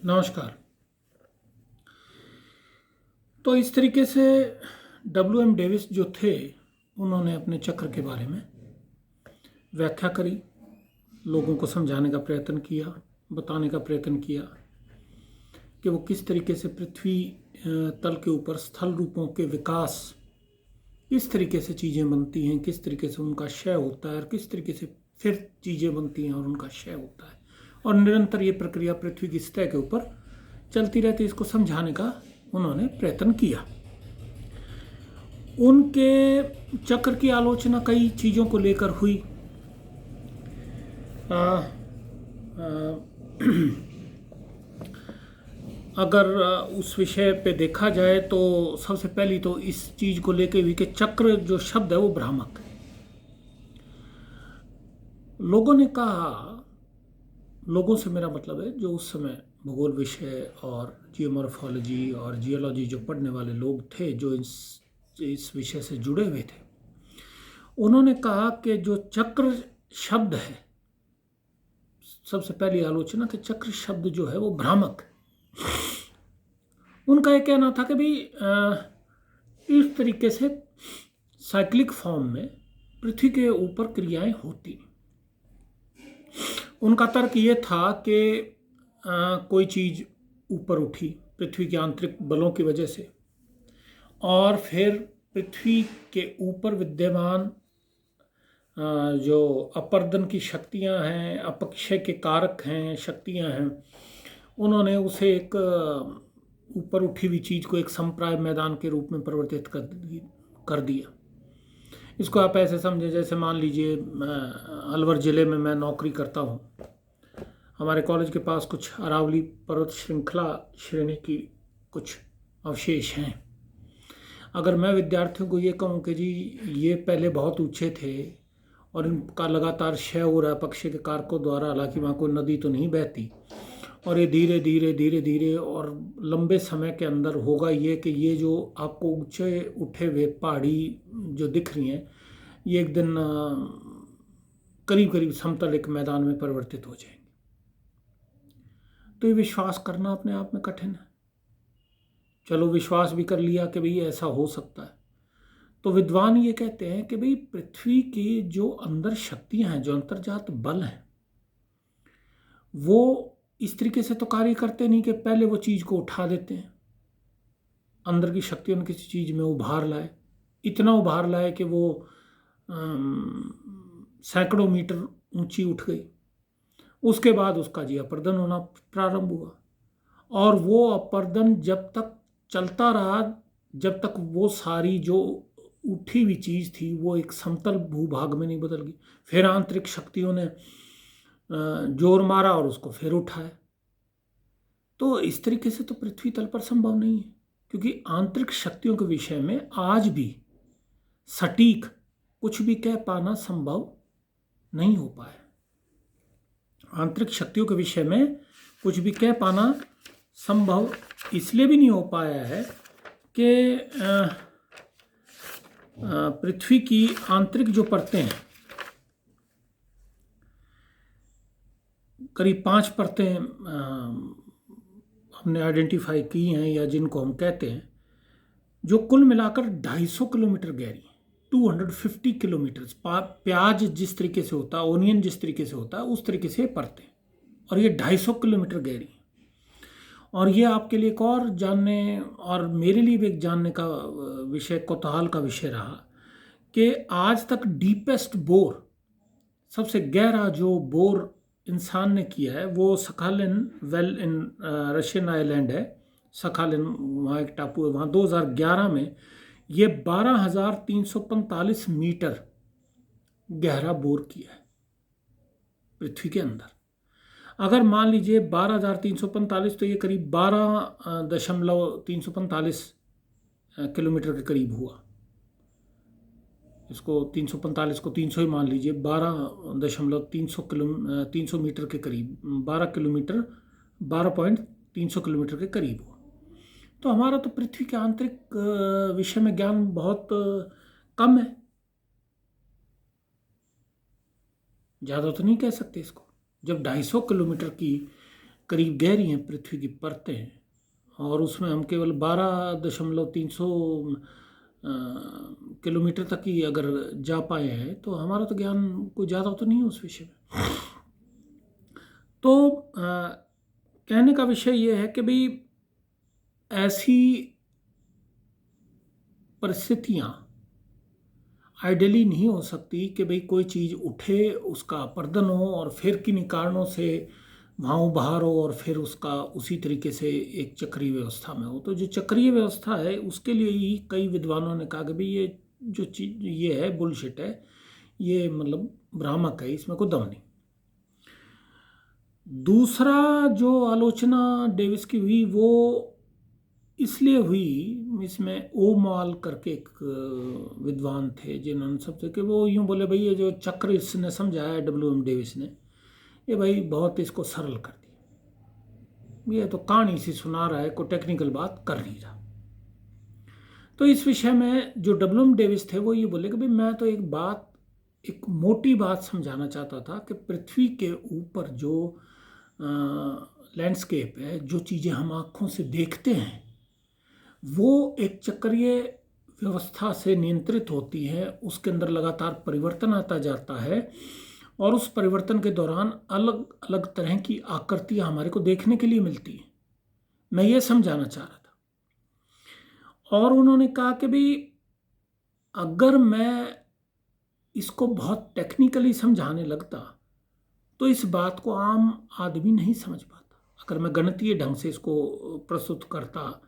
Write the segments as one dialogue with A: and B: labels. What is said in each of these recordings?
A: नमस्कार। तो इस तरीके से W.M. डेविस जो थे, उन्होंने अपने चक्र के बारे में व्याख्या करी, लोगों को समझाने का प्रयत्न किया, बताने का प्रयत्न किया कि वो किस तरीके से पृथ्वी तल के ऊपर स्थल रूपों के विकास, किस तरीके से चीज़ें बनती हैं, किस तरीके से उनका क्षय होता है और किस तरीके से फिर चीज़ें बनती हैं और उनका क्षय होता है, और निरंतर ये प्रक्रिया पृथ्वी की सतह के ऊपर चलती रहती है। इसको समझाने का उन्होंने प्रयत्न किया। उनके चक्र की आलोचना कई चीज़ों को लेकर हुई। अगर उस विषय पे देखा जाए तो सबसे पहली तो इस चीज़ को लेकर हुई कि चक्र जो शब्द है वो भ्रामक है। लोगों ने कहा, लोगों से मेरा मतलब है जो उस समय भूगोल विषय और जियोमॉर्फोलॉजी और जियोलॉजी जो पढ़ने वाले लोग थे, जो इस विषय से जुड़े हुए थे, उन्होंने कहा कि जो चक्र शब्द है, सबसे पहली आलोचना कि चक्र शब्द जो है वो भ्रामक है। उनका यह कहना था कि भाई इस तरीके से साइक्लिक फॉर्म में पृथ्वी के ऊपर क्रियाएं होती। उनका तर्क ये था कि कोई चीज़ ऊपर उठी पृथ्वी के आंतरिक बलों की वजह से, और फिर पृथ्वी के ऊपर विद्यमान जो अपर्दन की शक्तियां हैं, अपक्षय के कारक हैं, शक्तियां हैं, उन्होंने उसे एक ऊपर उठी हुई चीज़ को एक संप्राय मैदान के रूप में परिवर्तित कर दिया। इसको आप ऐसे समझें जैसे मान लीजिए अलवर ज़िले में मैं नौकरी करता हूँ, हमारे कॉलेज के पास कुछ अरावली पर्वत श्रृंखला श्रेणी की कुछ अवशेष हैं। अगर मैं विद्यार्थियों को ये कहूँ कि जी ये पहले बहुत ऊंचे थे और इनका लगातार क्षय हो रहा है पक्षी के कारकों द्वारा, हालांकि वहाँ कोई नदी तो नहीं बहती, और ये धीरे धीरे धीरे धीरे और लंबे समय के अंदर होगा ये कि ये जो आपको ऊंचे उठे हुए पहाड़ी जो दिख रही हैं, ये एक दिन करीब करीब समतल एक मैदान में परिवर्तित हो जाएंगे। तो ये विश्वास करना अपने आप में कठिन है। चलो विश्वास भी कर लिया कि भाई ऐसा हो सकता है, तो विद्वान ये कहते हैं कि भाई पृथ्वी की जो अंदर शक्तियां हैं, जो अंतर्जात बल हैं, वो इस तरीके से तो कार्य करते नहीं कि पहले वो चीज़ को उठा देते हैं। अंदर की शक्तियों ने किसी चीज़ में उभार लाए, इतना उभार लाए कि वो सैकड़ों मीटर ऊंची उठ गई। उसके बाद उसका जी अपर्दन होना प्रारंभ हुआ, और वो अपर्दन जब तक चलता रहा, जब तक वो सारी जो उठी हुई चीज़ थी वो एक समतल भूभाग में नहीं बदल गई। फिर आंतरिक शक्तियों ने जोर मारा और उसको फिर उठाया। तो इस तरीके से तो पृथ्वी तल पर संभव नहीं है, क्योंकि आंतरिक शक्तियों के विषय में आज भी सटीक कुछ भी कह पाना संभव नहीं हो पाया। आंतरिक शक्तियों के विषय में कुछ भी कह पाना संभव इसलिए भी नहीं हो पाया है कि पृथ्वी की आंतरिक जो परतें हैं, करीब 5 परतें हमने आइडेंटिफाई की हैं, या जिनको हम कहते हैं, जो कुल मिलाकर 250 किलोमीटर गहरी, 250 किलोमीटर। प्याज जिस तरीके से होता है, ओनियन जिस तरीके से होता है, उस तरीके से परतें, और ये 250 किलोमीटर गहरी। और ये आपके लिए एक और जानने और मेरे लिए भी एक जानने का विषय, कौतूहल का विषय रहा कि आज तक डीपेस्ट बोर, सबसे गहरा जो बोर इंसान ने किया है, वो Sakhalin well in Russian island है। सखालिन वहाँ एक टापू है, वहाँ 2011 में ये 12,345 मीटर गहरा बोर किया है पृथ्वी के अंदर। अगर मान लीजिए 12,345, तो ये करीब 12,345 किलोमीटर के करीब हुआ। इसको 345 को 300 ही मान लीजिए, 12,300 मीटर के करीब, 12 किलोमीटर, 12.300 किलोमीटर के करीब हुआ। तो हमारा तो पृथ्वी के आंतरिक विषय में ज्ञान बहुत कम है, ज़्यादा तो नहीं कह सकते इसको। जब 250 किलोमीटर की करीब गहरी हैं पृथ्वी की परतें, और उसमें हम केवल 12.300 किलोमीटर तक ही अगर जा पाए हैं, तो हमारा तो ज्ञान कोई ज़्यादा तो नहीं है उस विषय में। तो कहने का विषय ये है कि भाई ऐसी परिस्थितियाँ आइडियली नहीं हो सकती कि भाई कोई चीज़ उठे, उसका अपर्दन हो और फिर किन्हीं कारणों से वहाँ उभार हो और फिर उसका उसी तरीके से एक चक्रीय व्यवस्था में हो। तो जो चक्रीय व्यवस्था है उसके लिए ही कई विद्वानों ने कहा कि भाई ये जो चीज़ ये है बुलशिट है, ये मतलब भ्रामक है, इसमें कोई दम नहीं। दूसरा जो आलोचना डेविस की हुई वो इसलिए हुई, इसमें ओ मॉल करके एक विद्वान थे जिन्होंने सबसे कि वो यूँ बोले भाई ये जो चक्र इसने समझाया WM डेविस ने, ये भाई बहुत इसको सरल कर दिया, ये तो कहानी सी सुना रहा है, कोई टेक्निकल बात कर नहीं रहा। तो इस विषय में जो WM डेविस थे वो ये बोले कि भाई मैं तो एक मोटी बात समझाना चाहता था कि पृथ्वी के ऊपर जो लैंडस्केप है, जो चीज़ें हम आँखों से देखते हैं, वो एक चक्रीय व्यवस्था से नियंत्रित होती है, उसके अंदर लगातार परिवर्तन आता जाता है और उस परिवर्तन के दौरान अलग अलग तरह की आकृतियाँ हमारे को देखने के लिए मिलती हैं। मैं ये समझाना चाह रहा था। और उन्होंने कहा कि भाई अगर मैं इसको बहुत टेक्निकली समझाने लगता तो इस बात को आम आदमी नहीं समझ पाता। अगर मैं गणितीय ढंग से इसको प्रस्तुत करता,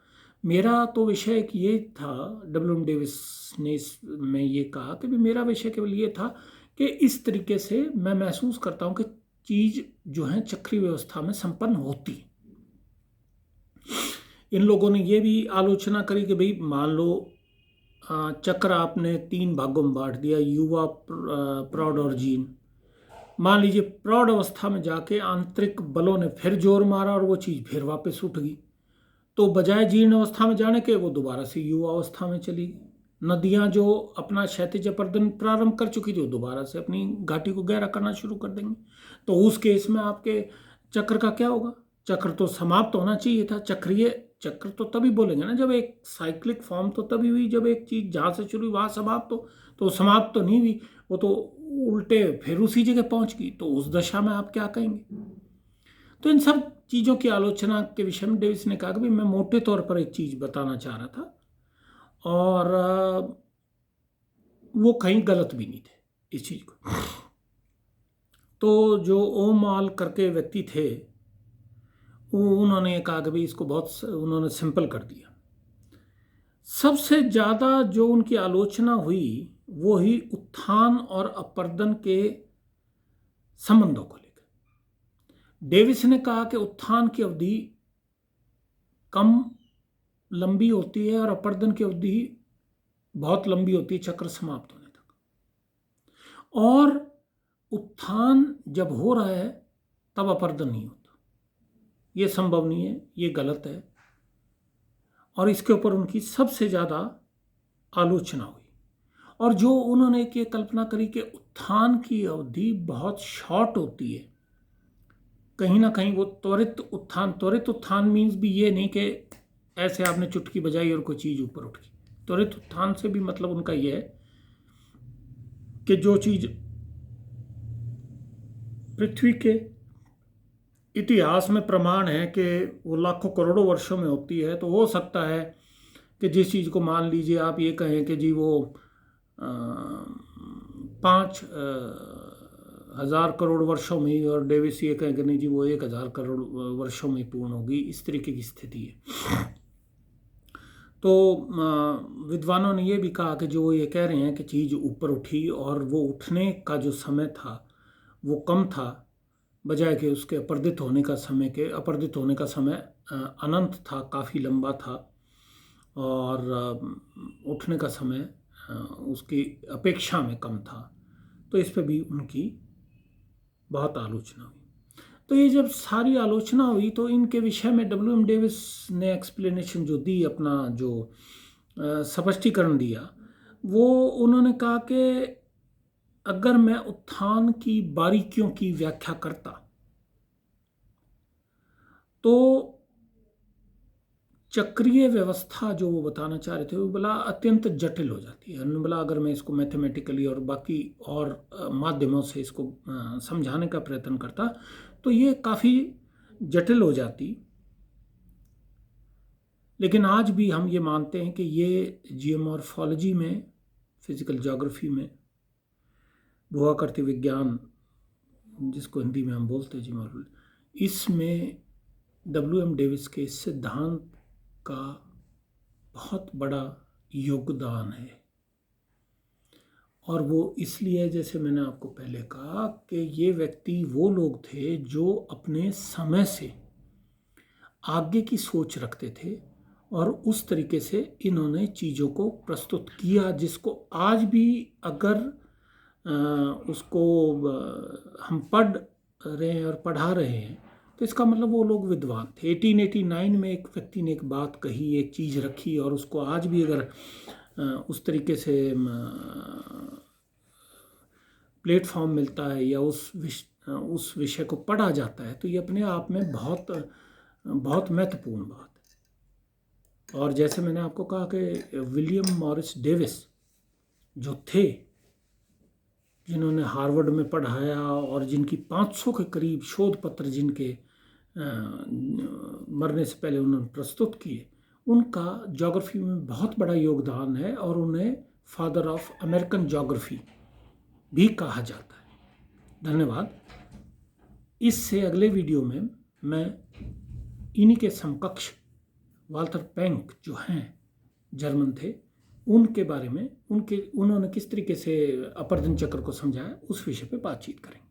A: मेरा तो विषय ये था, WM डेविस ने इसमें ये कहा कि भी मेरा विषय केवल ये था कि इस तरीके से मैं महसूस करता हूँ कि चीज़ जो है चक्रीय व्यवस्था में संपन्न होती। इन लोगों ने ये भी आलोचना करी कि भाई मान लो चक्र आपने 3 भागों में बांट दिया, युवा, प्रौढ़ और जीर्ण। मान लीजिए प्रौढ़ अवस्था में जाके आंतरिक बलों ने फिर जोर मारा और वो चीज़ फिर वापस उठ गई, तो बजाय जीर्ण अवस्था में जाने के वो दोबारा से युवा अवस्था में चली गई। नदियाँ जो अपना क्षैतिज अपर्दन प्रारंभ कर चुकी थी वो दोबारा से अपनी घाटी को गहरा करना शुरू कर देंगे। तो उस केस में आपके चक्र का क्या होगा? चक्र तो समाप्त होना चाहिए था। चक्रीय चक्र तो तभी बोलेंगे ना जब एक साइक्लिक फॉर्म तो तभी हुई जब एक चीज़ जहाँ से शुरू हुई वहाँ समाप्त हो, तो समाप्त तो नहीं हुई, वो तो उल्टे फिर उसी जगह पहुँच गई। तो उस दशा में आप क्या कहेंगे? तो इन सब चीज़ों की आलोचना के विषय में डेविस ने कहा कि भाई मैं मोटे तौर पर एक चीज़ बताना चाह रहा था और वो कहीं गलत भी नहीं थे इस चीज़ को। तो जो ओमाल करके व्यक्ति थे उन्होंने कहा कि भाई इसको बहुत उन्होंने सिंपल कर दिया। सबसे ज़्यादा जो उनकी आलोचना हुई वो ही उत्थान और अपर्दन के संबंधों को लेकर। डेविस ने कहा कि उत्थान की अवधि कम लंबी होती है और अपर्दन की अवधि बहुत लंबी होती है चक्र समाप्त होने तक। और उत्थान जब हो रहा है तब अपर्दन नहीं होता, ये संभव नहीं है, ये गलत है। और इसके ऊपर उनकी सबसे ज़्यादा आलोचना हुई। और जो उन्होंने ये कल्पना करी कि उत्थान की अवधि बहुत शॉर्ट होती है, कहीं ना कहीं वो त्वरित उत्थान मीन्स भी ये नहीं कि ऐसे आपने चुटकी बजाई और कोई चीज़ ऊपर उठ गई। त्वरित उत्थान से भी मतलब उनका ये है कि जो चीज़ पृथ्वी के इतिहास में प्रमाण है कि वो लाखों करोड़ों वर्षों में होती है, तो हो सकता है कि जिस चीज़ को मान लीजिए आप ये कहें कि जी वो 5,000 करोड़ वर्षों में ही, और डेविस ये कहें कि नहीं जी वो 1,000 करोड़ वर्षों में पूर्ण होगी, इस तरीके की स्थिति है। तो विद्वानों ने ये भी कहा कि जो ये कह रहे हैं कि चीज़ ऊपर उठी और वो उठने का जो समय था वो कम था, बजाय कि उसके अपर्दित होने का समय अनंत था, काफ़ी लंबा था, और उठने का समय उसकी अपेक्षा में कम था। तो इस पे भी उनकी बहुत आलोचना हुई। तो ये जब सारी आलोचना हुई तो इनके विषय में WM डेविस ने एक्सप्लेनेशन जो दी, अपना जो स्पष्टीकरण दिया, वो उन्होंने कहा कि अगर मैं उत्थान की बारीकियों की व्याख्या करता तो चक्रीय व्यवस्था जो वो बताना चाह रहे थे वो बोला अत्यंत जटिल हो जाती है। उन्होंने बोला अगर मैं इसको मैथमेटिकली और बाकी और माध्यमों से इसको समझाने का प्रयत्न करता तो ये काफ़ी जटिल हो जाती। लेकिन आज भी हम ये मानते हैं कि ये जियोमॉर्फोलॉजी में, फिजिकल ज्योग्राफी में, भूआकृति विज्ञान जिसको हिंदी में हम बोलते हैं जियोमॉर्फोलॉजी, इसमें W.M. डेविस के सिद्धांत का बहुत बड़ा योगदान है। और वो इसलिए, जैसे मैंने आपको पहले कहा, कि ये व्यक्ति वो लोग थे जो अपने समय से आगे की सोच रखते थे और उस तरीके से इन्होंने चीज़ों को प्रस्तुत किया, जिसको आज भी अगर उसको हम पढ़ रहे हैं और पढ़ा रहे हैं तो इसका मतलब वो लोग विद्वान थे। 1889 में एक व्यक्ति ने एक बात कही, एक चीज़ रखी, और उसको आज भी अगर उस तरीके से प्लेटफॉर्म मिलता है या उस विषय को पढ़ा जाता है तो ये अपने आप में बहुत बहुत महत्वपूर्ण बात है। और जैसे मैंने आपको कहा कि विलियम मॉरिस डेविस जो थे, जिन्होंने हार्वर्ड में पढ़ाया और जिनकी 500 के करीब शोध पत्र जिनके मरने से पहले उन्होंने प्रस्तुत किए, उनका ज्योग्राफी में बहुत बड़ा योगदान है और उन्हें फादर ऑफ अमेरिकन ज्योग्राफी भी कहा जाता है। धन्यवाद। इससे अगले वीडियो में मैं इन्हीं के समकक्ष वाल्टर पैंक जो हैं, जर्मन थे, उनके बारे में, उन्होंने किस तरीके से अपरदन चक्र को समझाया, उस विषय पे बातचीत करेंगे।